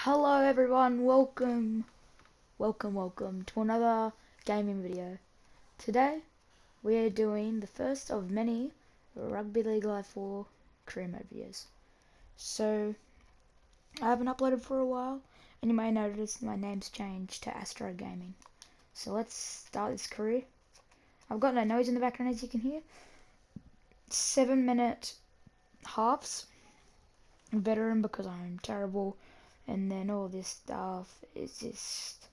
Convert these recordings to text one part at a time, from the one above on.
Hello everyone, welcome to another gaming video. Today we are doing the first of many Rugby League Live 4 career mode videos. So I haven't uploaded for a while, and you may notice my name's changed to Astro Gaming. So let's start this career. I've got no noise in the background, as you can hear. 7-minute halves. Veteran because I'm terrible. And then all this stuff is just,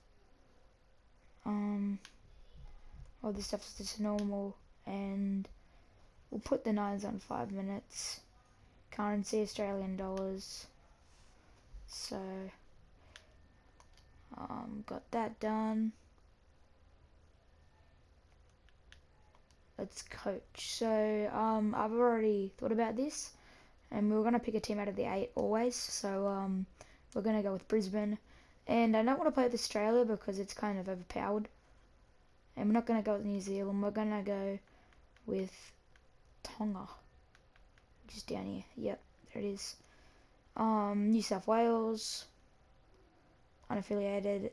all this stuff is just normal, and we'll put the 9s on 5 minutes. Currency, Australian dollars. So, got that done. Let's coach. So, I've already thought about this, and we were going to pick a team out of the 8 always, so, we're going to go with Brisbane. And I don't want to play with Australia because it's kind of overpowered. And we're not going to go with New Zealand. We're going to go with Tonga. Just down here. Yep, there it is. New South Wales. Unaffiliated.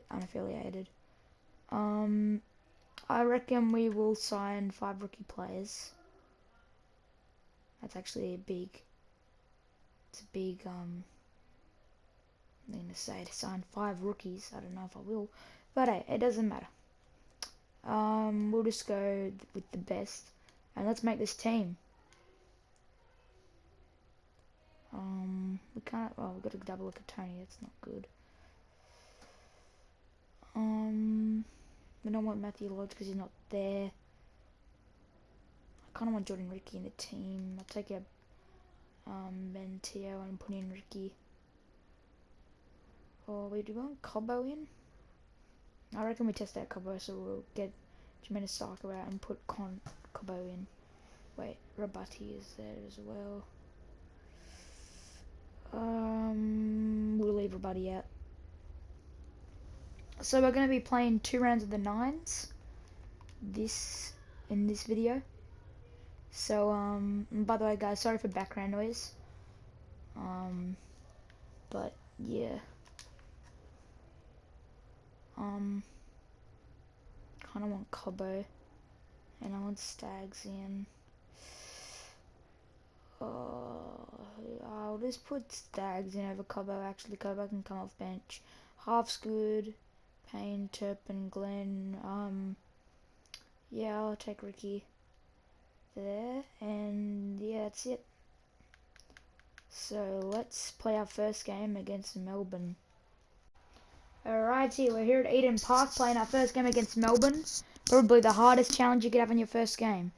I reckon we will sign 5 rookie players. That's actually it's a big, thing to say, to sign 5 rookies. I don't know if I will, but hey, it doesn't matter. We'll just go with the best, and let's make this team. We can't. Oh, we've got a double look at Tony. That's not good. We don't want Matthew Lodge because he's not there. I kind of want Jordan Ricky in the team. I'll take a Ben Teo and put in Ricky. Or we do want Cobbo in? I reckon we test out Cobbo, so we'll get Jermaine Saka out and put Cobbo in. Wait, Rabati is there as well. We'll leave Rabati out. So we're going to be playing 2 rounds of the 9s in this video. So, by the way guys, sorry for background noise. But yeah. Kind of want Cobbo, and I want Stags in. I'll just put Stags in over Cobbo. Actually, Cobbo can come off bench. Half's good. Payne, Turpin, Glenn. Yeah, I'll take Ricky there, and yeah, that's it. So let's play our first game against Melbourne. Alrighty, we're here at Eden Park playing our first game against Melbourne. Probably the hardest challenge you could have on your first game.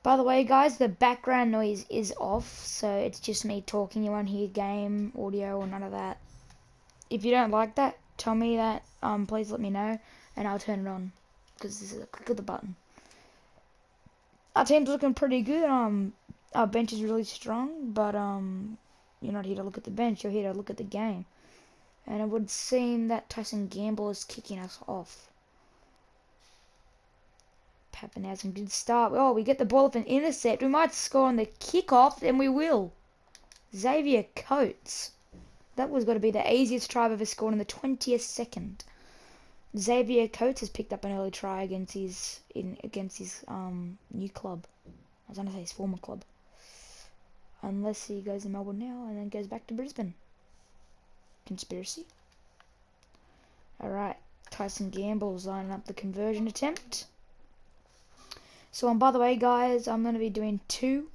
By the way guys, the background noise is off, so it's just me talking. You won't hear game, audio, or none of that. If you don't like that, tell me that, please let me know, and I'll turn it on. Because this is a click of the button. Our team's looking pretty good. Our bench is really strong, but you're not here to look at the bench, you're here to look at the game. And it would seem that Tyson Gamble is kicking us off. Pappenhausen did start. Oh, we get the ball off an intercept. We might score on the kickoff, and we will. Xavier Coates. That was got to be the easiest try I've ever scored in the 20th second. Xavier Coates has picked up an early try against his new club. I was going to say his former club. Unless he goes to Melbourne now and then goes back to Brisbane. Conspiracy. Alright, Tyson Gamble's lining up the conversion attempt. So, by the way, guys, I'm going to be doing 2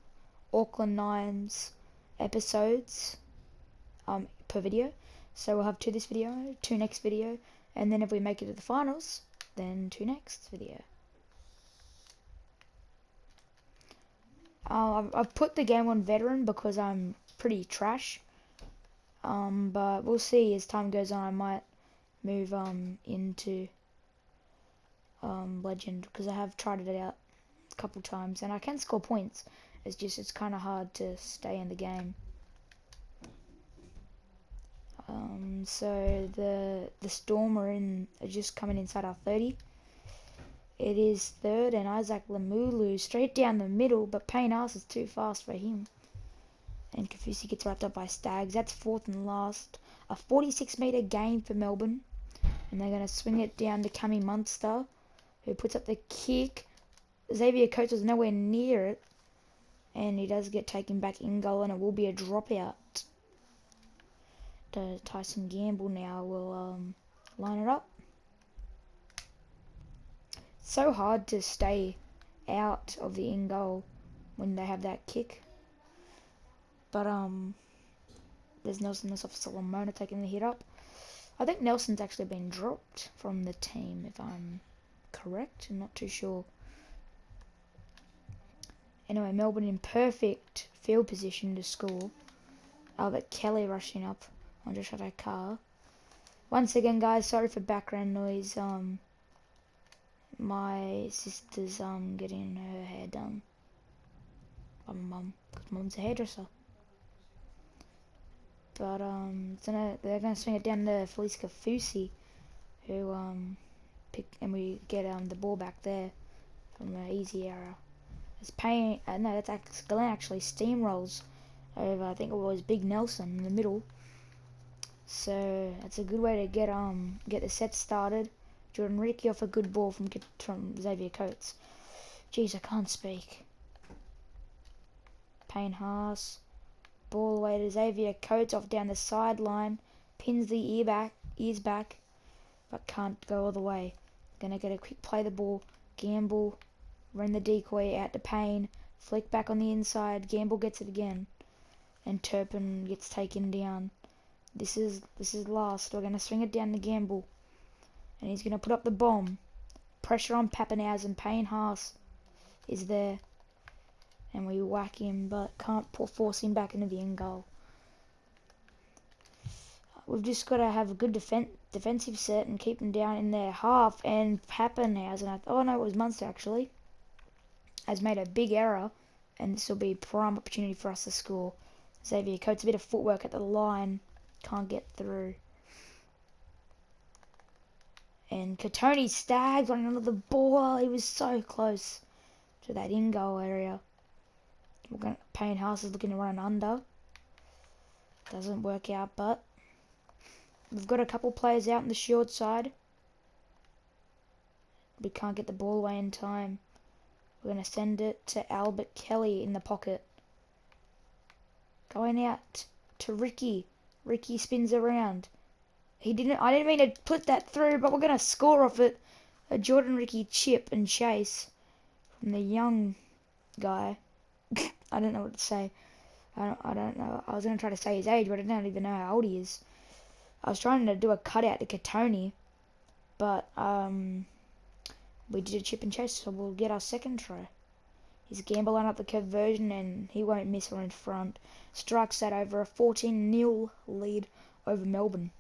Auckland 9s episodes per video. So, we'll have 2 this video, 2 next video, and then if we make it to the finals, then 2 next video. I've put the game on veteran because I'm pretty trash. But we'll see as time goes on. I might move into legend because I have tried it out a couple times and I can score points. It's kind of hard to stay in the game. So the Storm are just coming inside our 30. It is 3rd and Isaac Lamulu straight down the middle, but Payne Arce is too fast for him. And Kafusi gets wrapped up by Stags. That's 4th and last. A 46-metre gain for Melbourne. And they're going to swing it down to Cammy Munster, who puts up the kick. Xavier Coates was nowhere near it. And he does get taken back in goal, and it will be a dropout. Tyson Gamble now will line it up. So hard to stay out of the in goal when they have that kick. But there's Nelson off Solomona taking the hit up. I think Nelson's actually been dropped from the team, if I'm correct. I'm not too sure. Anyway, Melbourne in perfect field position to score. Albert Kelly rushing up on Joshua Carr. Once again, guys, sorry for background noise. My sister's getting her hair done by my mum, because mum's a hairdresser. But they're gonna swing it down to Felice Kafusi, who and we get the ball back there from an easy error. It's Payne. No, that's Glenn actually steamrolls over. I think it was Big Nelson in the middle. So that's a good way to get the set started. Jordan Ricky off a good ball from Xavier Coates. Jeez, I can't speak. Payne Haas. Ball away to Xavier Coates off down the sideline. Pins the ears back, but can't go all the way. Gonna get a quick play the ball. Gamble. Run the decoy out to Payne. Flick back on the inside. Gamble gets it again. And Turpin gets taken down. This is last. We're gonna swing it down to Gamble. And he's gonna put up the bomb. Pressure on Pappenhausen. Payne Haas is there. And we whack him, but can't force him back into the end goal. We've just got to have a good defensive set and keep them down in their half. And Pappenhausen, oh no, it was Munster actually, has made a big error. And this will be a prime opportunity for us to score. Xavier Coates, a bit of footwork at the line. Can't get through. And Katoni Staggs running onto the ball. He was so close to that in-goal area. Payne Haas is looking to run under. Doesn't work out, but we've got a couple players out on the short side. We can't get the ball away in time. We're going to send it to Albert Kelly in the pocket. Going out to Ricky. Ricky spins around. I didn't mean to put that through, but we're going to score off it. A Jordan Ricky chip and chase from the young guy. I don't know what to say. I don't know. I was going to try to say his age, but I don't even know how old he is. I was trying to do a cutout to Katoni, but we did a chip and chase, so we'll get our second try. He's gambling up the conversion, and he won't miss. We're in front. Strikes that over a 14-0 lead over Melbourne.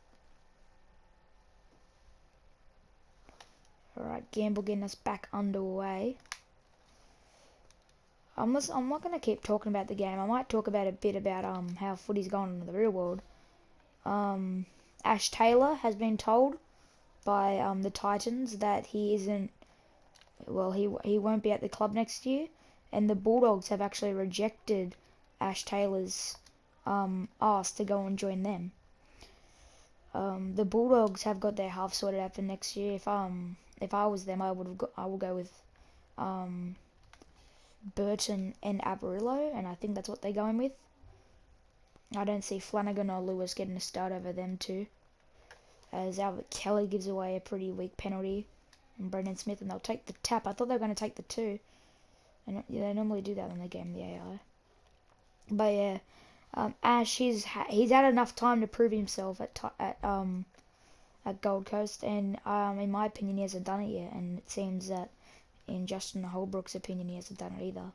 Alright, Gamble getting us back underway. I'm not going to keep talking about the game. I might talk about a bit about how footy's gone in the real world. Ash Taylor has been told by the Titans that he isn't. Well, he won't be at the club next year, and the Bulldogs have actually rejected Ash Taylor's ask to go and join them. The Bulldogs have got their half sorted out for next year. If I was them, I will go with Burton and Avarillo, and I think that's what they're going with. I don't see Flanagan or Lewis getting a start over them two, as Albert Kelly gives away a pretty weak penalty, and Brendan Smith, and they'll take the tap. I thought they were going to take the two, and they normally do that when they game the AI. But yeah, Ash, he's had enough time to prove himself at Gold Coast, and in my opinion, he hasn't done it yet, and it seems that in Justin Holbrook's opinion, he hasn't done it either.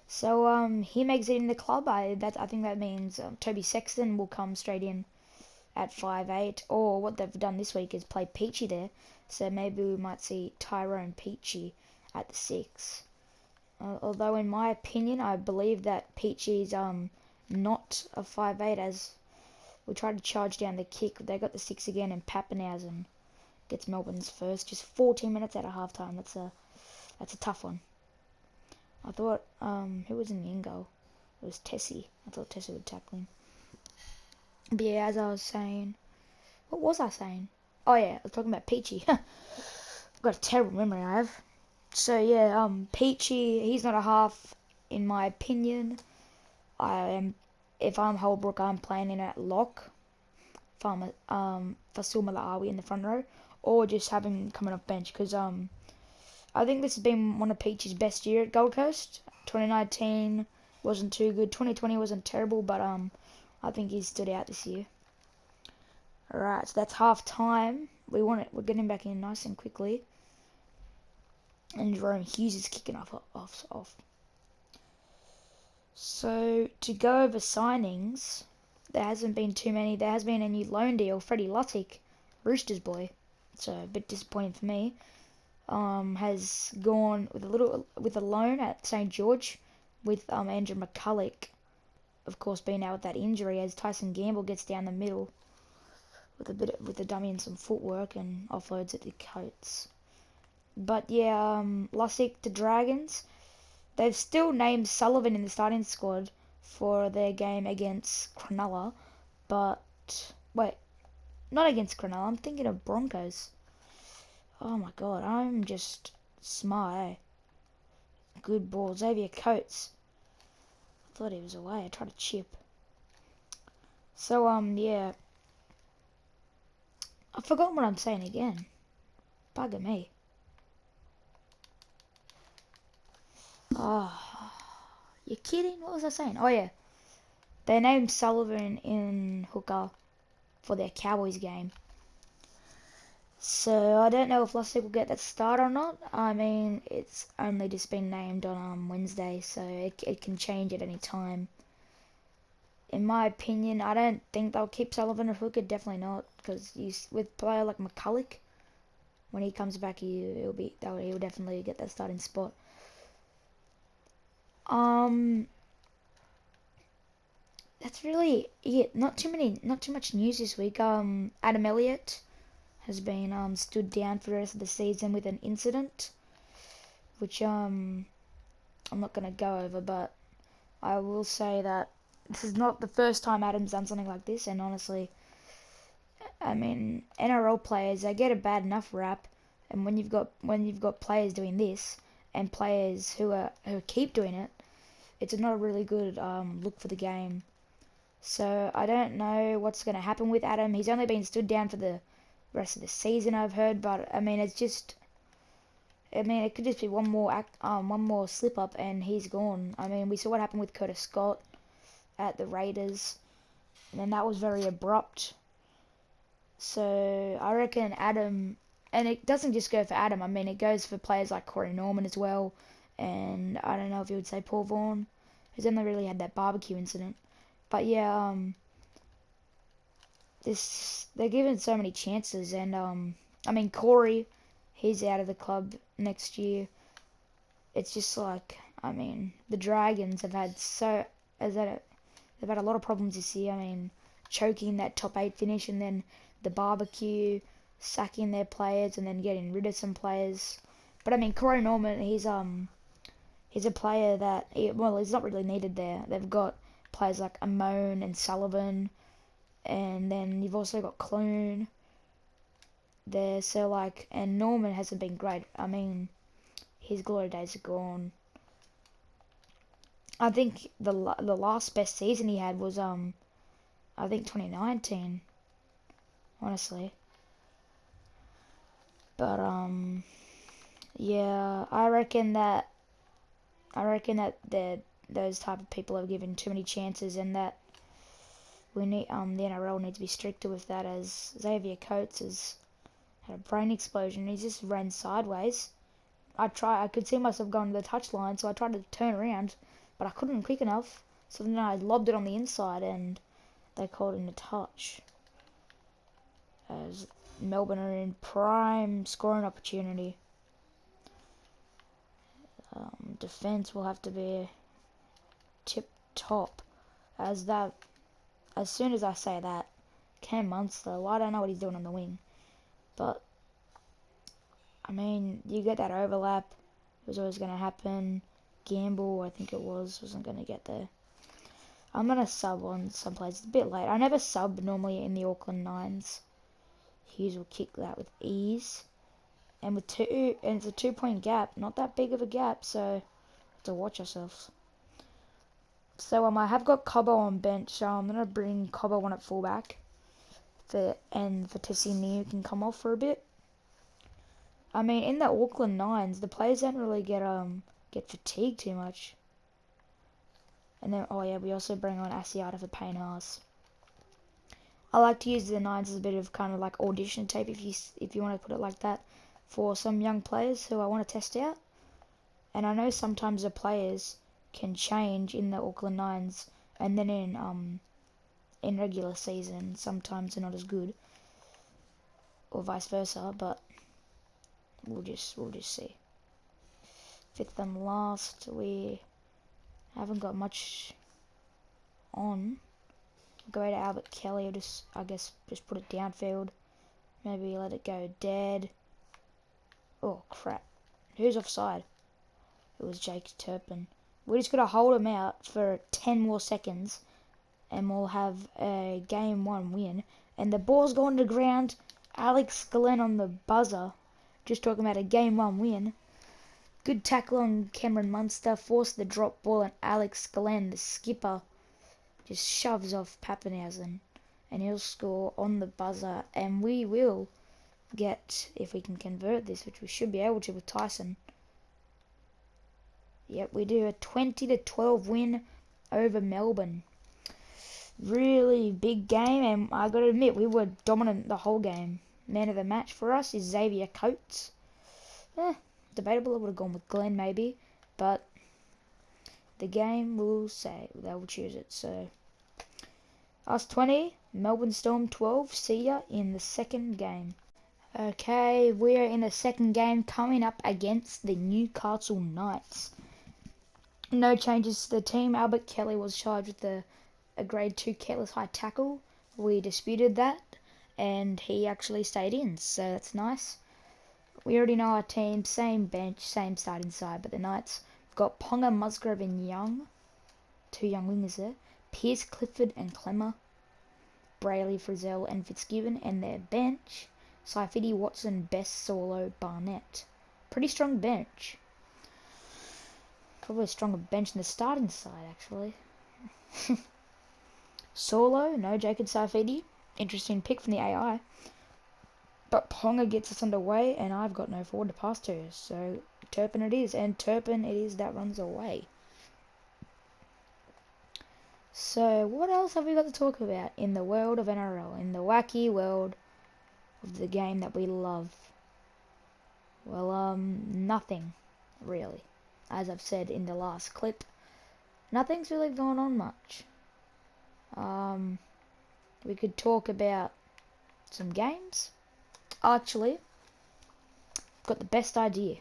So he makes it in the club. I think that means Toby Sexton will come straight in at 5'8", or what they've done this week is play Peachy there. So maybe we might see Tyrone Peachy at the 6. Although in my opinion, I believe that Peachy's not a 5'8", as we tried to charge down the kick. They got the 6 again, and Pappenhausen gets Melbourne's first. Just 14 minutes out of half time. That's a tough one. I thought, who was in the in goal? It was Tessie. I thought Tessie would tackle him. But yeah, as I was saying, what was I saying? Oh yeah, I was talking about Peachy. I've got a terrible memory I have. So yeah, Peachy, he's not a half, in my opinion. I am, if I'm Holbrook, I'm playing in at lock. For Malawi in the front row, or just have him coming off bench, because I think this has been one of Peach's best year at Gold Coast. 2019 wasn't too good. 2020 wasn't terrible, but I think he stood out this year. Alright, so that's half time. We're getting back in nice and quickly. And Jerome Hughes is kicking off. So to go over signings, there hasn't been too many. There has been a new loan deal, Freddie Luttick, Roosters boy. So a bit disappointing for me. Has gone with a loan at St George, with Andrew McCulloch, of course, being out with that injury, as Tyson Gamble gets down the middle with a dummy and some footwork and offloads at the Coats. But yeah, Lussick to Dragons. They've still named Sullivan in the starting squad for their game against Cronulla, but wait, not against Cronulla. I'm thinking of Broncos. Oh my god, I'm just smart, eh? Good ball, Xavier Coates. I thought he was away. I tried to chip. So yeah, I forgot what I'm saying again. Bugger me. Oh, you kidding? What was I saying? Oh yeah, they named Sullivan in hooker for their Cowboys game. So I don't know if Lussick will get that start or not. I mean, it's only just been named on Wednesday, so it can change at any time. In my opinion, I don't think they'll keep Sullivan at hooker. Definitely not, because with a player like McCulloch, when he comes back, he'll definitely get that starting spot. That's really it. Not too much news this week. Adam Elliott has been stood down for the rest of the season with an incident, which I'm not gonna go over, but I will say that this is not the first time Adam's done something like this, and honestly, I mean, NRL players, they get a bad enough rap, and when you've got players doing this and players who keep doing it, it's not a really good look for the game. So I don't know what's going to happen with Adam. He's only been stood down for the rest of the season, I've heard, but I mean, it could just be one more slip up and he's gone. I mean, we saw what happened with Curtis Scott at the Raiders, and that was very abrupt. So I reckon Adam, and it doesn't just go for Adam. I mean, it goes for players like Corey Norman as well, and I don't know if you would say Paul Vaughan, who's only really had that barbecue incident. But yeah, they're given so many chances, and I mean Corey, he's out of the club next year. It's just like, I mean, the Dragons they've had a lot of problems this year. I mean, choking that top 8 finish, and then the barbecue, sacking their players, and then getting rid of some players. But I mean, Corey Norman, he's a player that he's not really needed there. They've got players like Amon and Sullivan, and then you've also got Clune there. So like, and Norman hasn't been great. I mean, his glory days are gone. I think the last best season he had was I think 2019, honestly. But yeah, I reckon that those type of people have given too many chances, and that we need the NRL needs to be stricter with that, as Xavier Coates has had a brain explosion. He just ran sideways. I could see myself going to the touchline, so I tried to turn around, but I couldn't quick enough. So then I lobbed it on the inside, and they called it a touch. As Melbourne are in prime scoring opportunity. Defense will have to be tip top, as soon as I say that, Cam Munster, well, I don't know what he's doing on the wing, but I mean, you get that overlap, it was always going to happen. Gamble, I think it wasn't going to get there. I'm gonna sub on some players. It's a bit late. I never sub normally in the Auckland Nines. Hughes will kick that with ease. And with and it's a 2-point gap. Not that big of a gap, so have to watch ourselves. So I have got Cobbo on bench, so I'm gonna bring Cobbo on at fullback. For Tessini can come off for a bit. I mean, in the Auckland Nines, the players don't really get fatigued too much. And then, oh yeah, we also bring on Asiata for Payne Haas. I like to use the Nines as a bit of kind of like audition tape, if you want to put it like that, for some young players who I want to test out. And I know sometimes the players can change in the Auckland Nines, and then in regular season, sometimes they're not as good, or vice versa. But we'll just see. Fifth and last, we haven't got much on. Go to Albert Kelly, or I guess just put it downfield. Maybe let it go dead. Oh crap! Who's offside? It was Jake Turpin. We just gotta hold him out for 10 more seconds, and we'll have a game 1 win. And the ball's gone to ground. Alex Glenn on the buzzer. Just talking about a game 1 win. Good tackle on Cameron Munster. Forced the drop ball, and Alex Glenn, the skipper, just shoves off Pappenhausen. And he'll score on the buzzer. And we will get, if we can convert this, which we should be able to with Tyson. Yep, we do a 20-12 win over Melbourne. Really big game, and I gotta admit, we were dominant the whole game. Man of the match for us is Xavier Coates. Debatable. I would have gone with Glenn maybe, but the game will say they will choose it. So us 20, Melbourne Storm 12. See ya in the second game. Okay, we are in the second game coming up against the Newcastle Knights. No changes to the team. Albert Kelly was charged with a grade 2 careless high tackle. We disputed that, and he actually stayed in, so that's nice. We already know our team, same bench, same starting side, but the Knights have got Ponga, Musgrove and Young. 2 young wingers there. Pearce, Clifford and Clemmer. Brayley, Frizzell and Fitzgibbon, and their bench, Saifidi, Watson, Best, Solo, Barnett. Pretty strong bench. Probably a stronger bench than the starting side, actually. Solo, no Jacob Saifidi. Interesting pick from the AI. But Ponga gets us underway, and I've got no forward to pass to. So Turpin it is, and Turpin it is that runs away. So what else have we got to talk about in the world of NRL, in the wacky world of the game that we love? Well, nothing really. As I've said in the last clip, nothing's really going on much. We could talk about some games. Actually, I've got the best idea.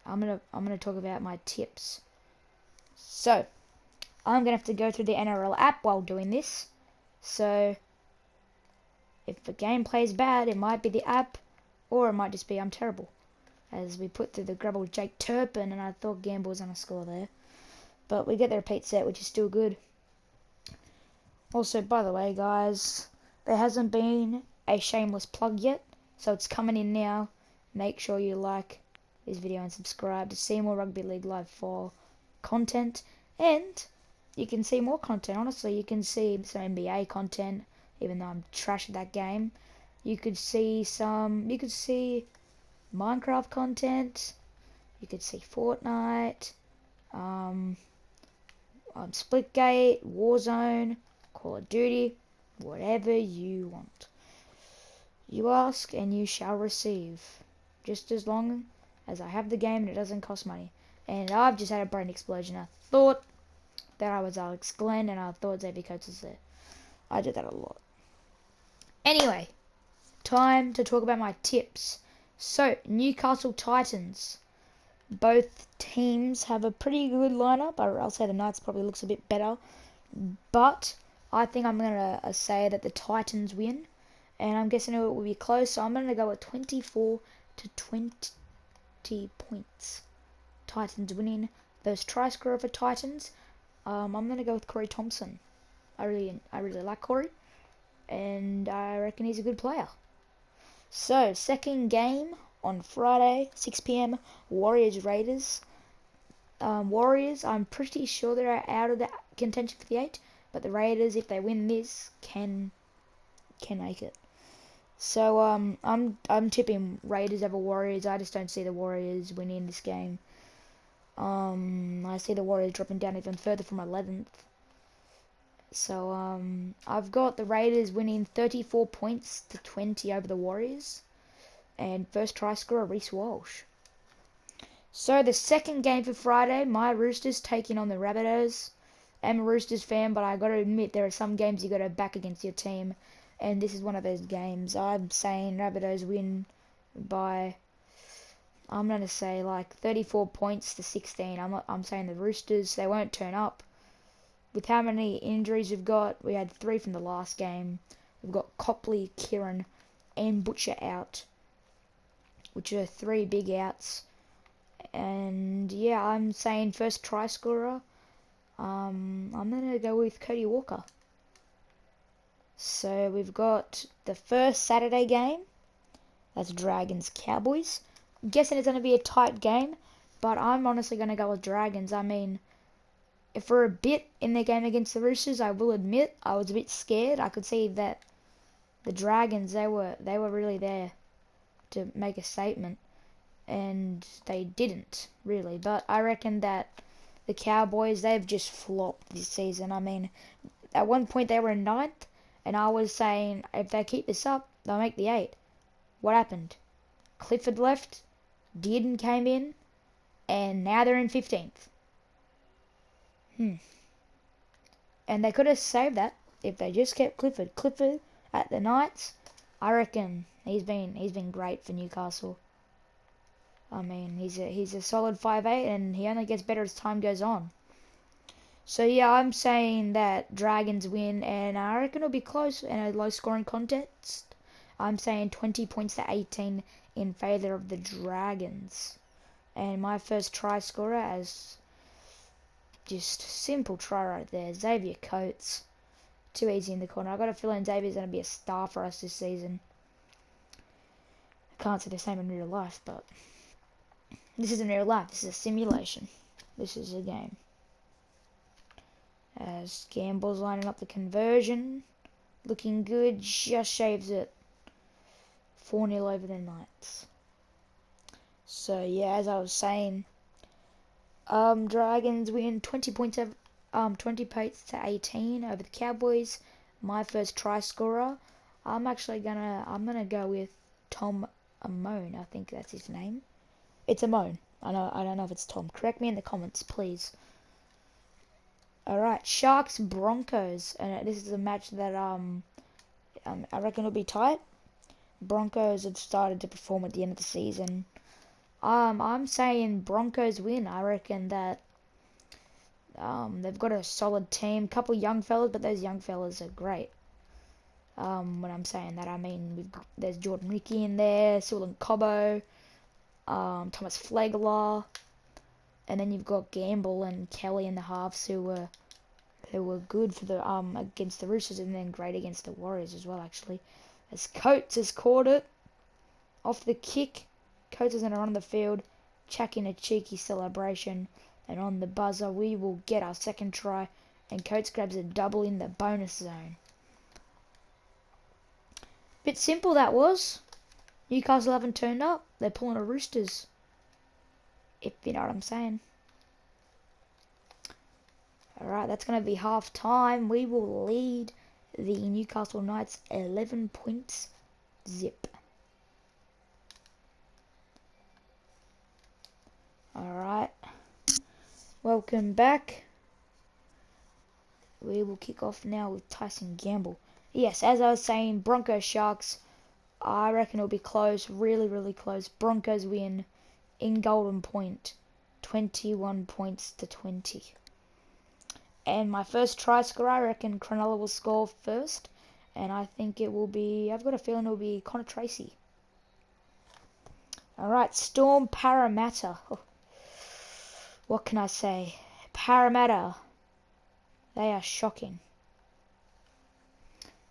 I'm gonna talk about my tips. So, I'm gonna have to go through the NRL app while doing this. So, if the gameplay is bad, it might be the app, or it might just be I'm terrible. As we put through the grubble with Jake Turpin, and I thought Gamble was on a score there. But we get the repeat set, which is still good. Also, by the way, guys, there hasn't been a shameless plug yet, so it's coming in now. Make sure you like this video and subscribe to see more Rugby League Live 4 content. And you can see more content, honestly. You can see some NBA content, even though I'm trash at that game. You could see Minecraft content. You could see Fortnite, Splitgate, Warzone, Call of Duty, whatever you want. You ask and you shall receive, just as long as I have the game and it doesn't cost money. And I've just had a brain explosion. I thought that I was Alex Glenn, and I thought Xavier Coates was there. I did that a lot. Anyway, time to talk about my tips. So, Newcastle Titans. Both teams have a pretty good lineup. I'll say the Knights probably looks a bit better. But I think I'm going to say that the Titans win. And I'm guessing it will be close. So I'm going to go with 24-20 points. Titans winning. Those try scorer for Titans I'm gonna go with Corey Thompson. I really like Corey, and I reckon he's a good player. So second game on Friday, 6 p.m. Warriors Raiders. Warriors, I'm pretty sure they're out of the contention for the 8, but the Raiders, if they win this, can make it. So I'm tipping Raiders over Warriors. I just don't see the Warriors winning this game. I see the Warriors dropping down even further from 11th. So I've got the Raiders winning 34 points to 20 over the Warriors, and first try scorer Reece Walsh. So the second game for Friday, my Roosters taking on the Rabbitohs. I'm a Roosters fan, but I got to admit there are some games you got to back against your team, and this is one of those games. I'm saying Rabbitohs win by, I'm gonna say like 34 points to 16. I'm saying the Roosters, they won't turn up. With how many injuries we've got, we had 3 from the last game. We've got Copley, Kieran, and Butcher out, which are 3 big outs. And yeah, I'm saying first try scorer. I'm gonna go with Cody Walker. So we've got the first Saturday game. That's Dragons Cowboys. I'm guessing it's gonna be a tight game, but I'm honestly gonna go with Dragons. I mean, if for a bit in their game against the Roosters, I will admit I was a bit scared. I could see that the Dragons, they were really there to make a statement, and they didn't really. But I reckon that the Cowboys, they've just flopped this season. I mean, at one point they were in 9th, and I was saying if they keep this up, they'll make the 8. What happened? Clifford left, Dearden came in, and now they're in 15th. And they could have saved that if they just kept Clifford. Clifford at the Knights, I reckon he's been great for Newcastle. I mean, he's a solid 5'8", and he only gets better as time goes on. So yeah, I'm saying that Dragons win, and I reckon it'll be close in a low-scoring contest. I'm saying 20 points to 18 in favour of the Dragons. And my first try scorer, as just simple try right there, Xavier Coates. Too easy in the corner. I got a feeling Xavier's going to be a star for us this season. I can't say the same in real life, but this isn't real life. This is a simulation. This is a game. As Gamble's lining up the conversion. Looking good. Just shaves it. 4-0 over the Knights. So yeah, as I was saying, Dragons win 20 points to 18 over the Cowboys. My first try scorer, I'm gonna go with Tom Amone. I think that's his name. It's Amone. I don't know if it's Tom. Correct me in the comments, please. All right, Sharks Broncos, and this is a match that I reckon it'll be tight. Broncos have started to perform at the end of the season. I'm saying Broncos win. I reckon that they've got a solid team, couple young fellas, but those young fellas are great. When I'm saying that, I mean there's Jordan Ricky in there, Sulan Cobbo, Thomas Flegler, and then you've got Gamble and Kelly in the halves who were good for the against the Roosters, and then great against the Warriors as well, actually. As Coates has caught it off the kick. Coates is going to run the field, chuck in a cheeky celebration, and on the buzzer we will get our second try, and Coates grabs a double in the bonus zone. Bit simple that was. Newcastle haven't turned up. They're pulling a Roosters, if you know what I'm saying. Alright, that's going to be half time. We will lead the Newcastle Knights 11 points zip. Alright, welcome back. We will kick off now with Tyson Gamble. Yes, as I was saying, Broncos Sharks, I reckon it'll be close, really close. Broncos win in Golden Point, 21 points to 20. And my first try scorer, I reckon Cronulla will score first, and I think it will be, I've got a feeling it will be Connor Tracy. Alright, Storm Parramatta. Oh. What can I say? Parramatta They are shocking.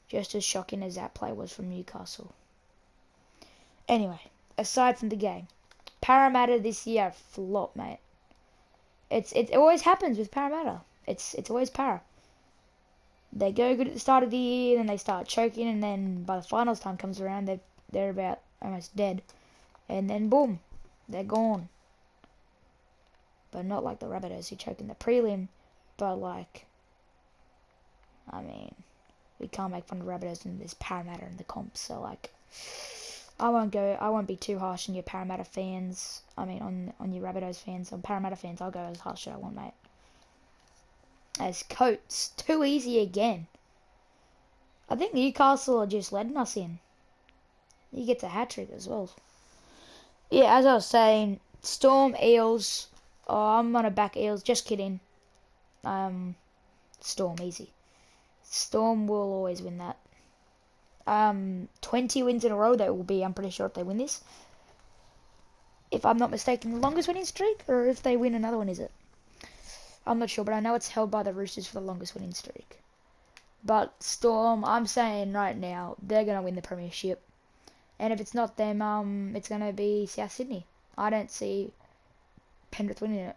Just as shocking as that play was from Newcastle. Anyway, aside from the game, Parramatta this year flop, mate. It always happens with Parramatta. It's always Para. They go good at the start of the year, then they start choking, and then by the finals time comes around, they're about almost dead, and then boom, they're gone. But not like the Rabbitohs who choked in the prelim, but like, I mean, we can't make fun of Rabbitohs and there's Parramatta in the comp, so like, I won't be too harsh on your Parramatta fans. I mean, on your Rabbitohs fans. On Parramatta fans, I'll go as harsh as I want, mate. As Coates, too easy again. I think Newcastle are just letting us in. He gets a hat-trick as well. Yeah, as I was saying, Storm, Eels. Oh, I'm gonna back Eels. Just kidding. Storm, easy. Storm will always win that. 20 wins in a row that will be, I'm pretty sure, if they win this. If I'm not mistaken, the longest winning streak, or if they win another one, is it? I'm not sure, but I know it's held by the Roosters for the longest winning streak. But Storm, I'm saying right now, they're going to win the premiership. And if it's not them, it's going to be South Sydney. I don't see Penrith winning it.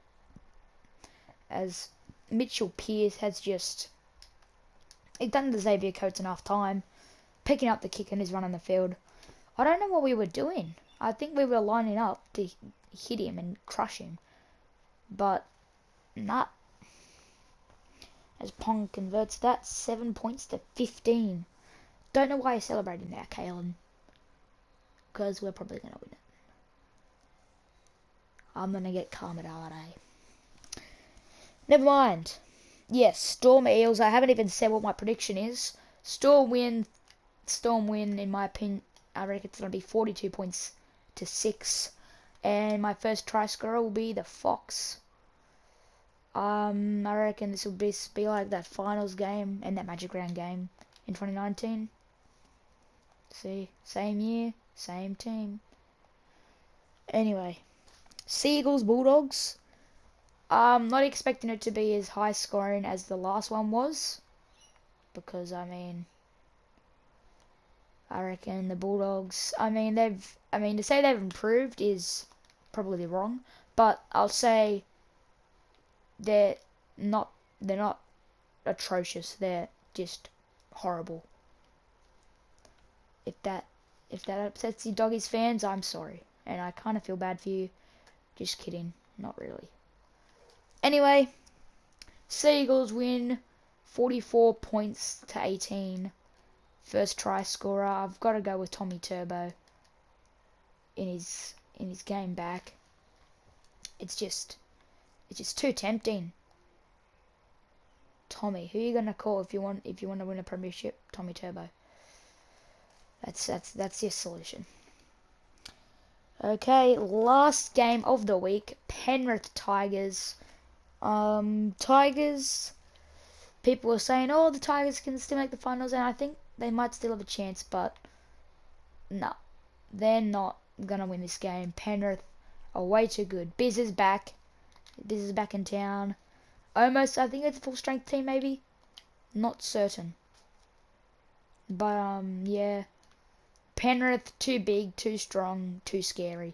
As Mitchell Pearce has just... He's done the Xavier Coates enough time. Picking up the kick and his run on the field. I don't know what we were doing. I think we were lining up to hit him and crush him. But, nah. As Pong converts that, 7 points to 15. Don't know why you're celebrating now, Kalen. Because we're probably going to win it. I'm going to get Carmadale. Never mind. Yes, Storm Eels. I haven't even said what my prediction is. Storm win, in my opinion. I reckon it's going to be 42 points to 6. And my first try scorer will be the Fox. I reckon this will be like that finals game and that Magic Round game in 2019. See, same year, same team. Anyway, Seagulls, Bulldogs. I'm not expecting it to be as high scoring as the last one was. Because, I mean, I reckon the Bulldogs, to say they've improved is probably wrong. But I'll say they're not atrocious. They're just horrible. If that upsets you Doggies fans, I'm sorry. And I kind of feel bad for you. Just kidding. Not really. Anyway, Seagulls win 44 points to 18. First try scorer. I've got to go with Tommy Turbo in his game back. It's just too tempting. Tommy, who are you gonna call if you want to win a premiership? Tommy Turbo. That's your solution. Okay, last game of the week, Penrith Tigers. Tigers. People were saying, oh, the Tigers can still make the finals, and I think they might still have a chance, but no, they're not gonna win this game. Penrith are way too good. Biz is back. Biz is back in town. Almost, I think it's a full strength team, maybe. Not certain. But yeah. Penrith too big, too strong, too scary.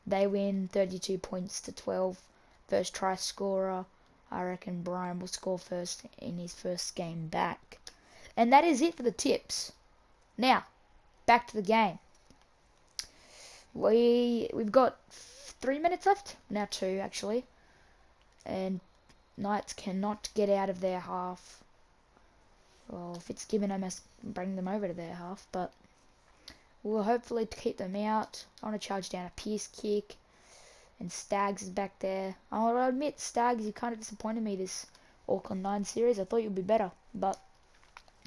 They win 32 points to 12. First try scorer. I reckon Brian will score first in his first game back. And that is it for the tips. Now, back to the game. We've got 3 minutes left. Now 2, actually. And Knights cannot get out of their half. Well, Fitzgibbon almost bring them over to their half, but we'll hopefully keep them out. I want to charge down a Pierce kick. And Staggs is back there. I'll admit, Staggs, you kind of disappointed me this Auckland 9 series. I thought you'd be better. But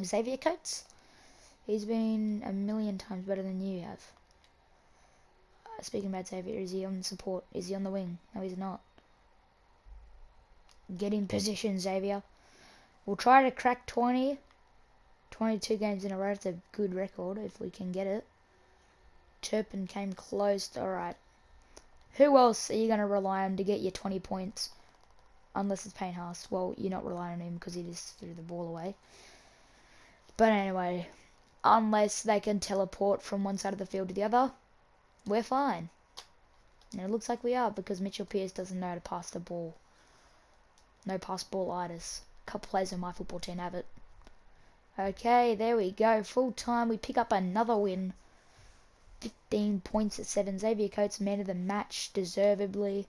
Xavier Coates, he's been a million times better than you have. Speaking about Xavier, is he on support? Is he on the wing? No, he's not. Get in position, Xavier. We'll try to crack 20. 22 games in a row. It's a good record if we can get it. Turpin came close. Alright. Who else are you going to rely on to get your 20 points? Unless it's Payne Haas. Well, you're not relying on him because he just threw the ball away. But anyway, unless they can teleport from one side of the field to the other, we're fine. And it looks like we are because Mitchell Pearce doesn't know how to pass the ball. No pass ball-itis. A couple players in my football team have it. Okay, there we go. Full time. We pick up another win. 15 points at 7. Xavier Coates, man of the match, deservedly.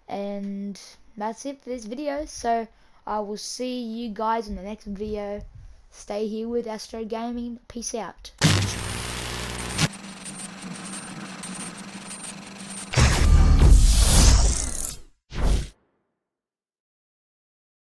And that's it for this video. So I will see you guys in the next video. Stay here with Astro Gaming. Peace out.